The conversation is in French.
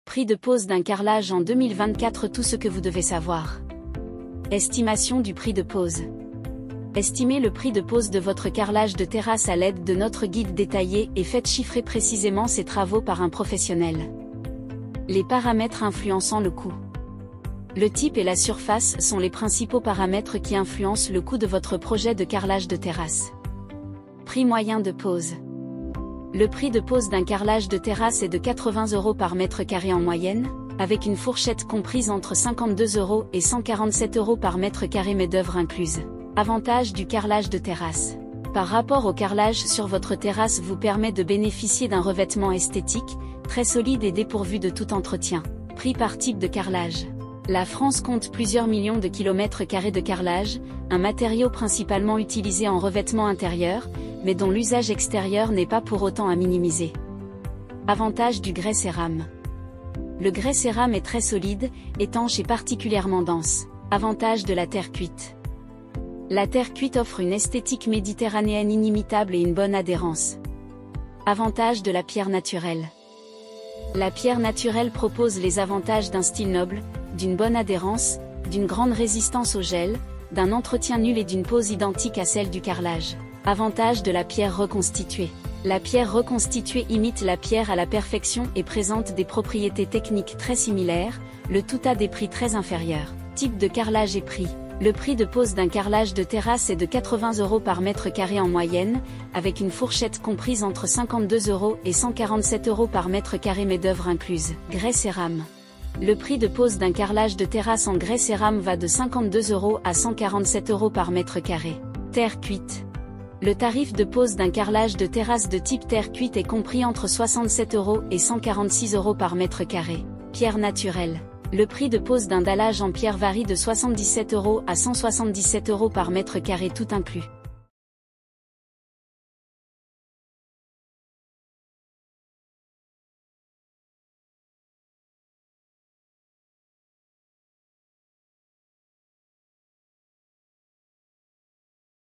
Prix de pose d'un carrelage en 2024. Tout ce que vous devez savoir. Estimation du prix de pose. Estimez le prix de pose de votre carrelage de terrasse à l'aide de notre guide détaillé et faites chiffrer précisément ces travaux par un professionnel. Les paramètres influençant le coût. Le type et la surface sont les principaux paramètres qui influencent le coût de votre projet de carrelage de terrasse. Prix moyen de pose. Le prix de pose d'un carrelage de terrasse est de 80 € par mètre carré en moyenne, avec une fourchette comprise entre 52 € et 147 € par mètre carré main-d'œuvre incluse. Avantage du carrelage de terrasse. Par rapport au carrelage sur votre terrasse vous permet de bénéficier d'un revêtement esthétique, très solide et dépourvu de tout entretien. Prix par type de carrelage. La France compte plusieurs millions de kilomètres carrés de carrelage, un matériau principalement utilisé en revêtement intérieur, mais dont l'usage extérieur n'est pas pour autant à minimiser. Avantage du grès cérame. Le grès cérame est très solide, étanche et particulièrement dense. Avantage de la terre cuite. La terre cuite offre une esthétique méditerranéenne inimitable et une bonne adhérence. Avantage de la pierre naturelle. La pierre naturelle propose les avantages d'un style noble, d'une bonne adhérence, d'une grande résistance au gel, d'un entretien nul et d'une pose identique à celle du carrelage. Avantage de la pierre reconstituée. La pierre reconstituée imite la pierre à la perfection et présente des propriétés techniques très similaires, le tout à des prix très inférieurs. Type de carrelage et prix. Le prix de pose d'un carrelage de terrasse est de 80 € par mètre carré en moyenne, avec une fourchette comprise entre 52 € et 147 € par mètre carré main-d'œuvre incluse. Grès cérame. Le prix de pose d'un carrelage de terrasse en grès cérame va de 52 € à 147 € par mètre carré. Terre cuite. Le tarif de pose d'un carrelage de terrasse de type terre cuite est compris entre 67 € et 146 € par mètre carré. Pierre naturelle. Le prix de pose d'un dallage en pierre varie de 77 € à 177 € par mètre carré tout inclus.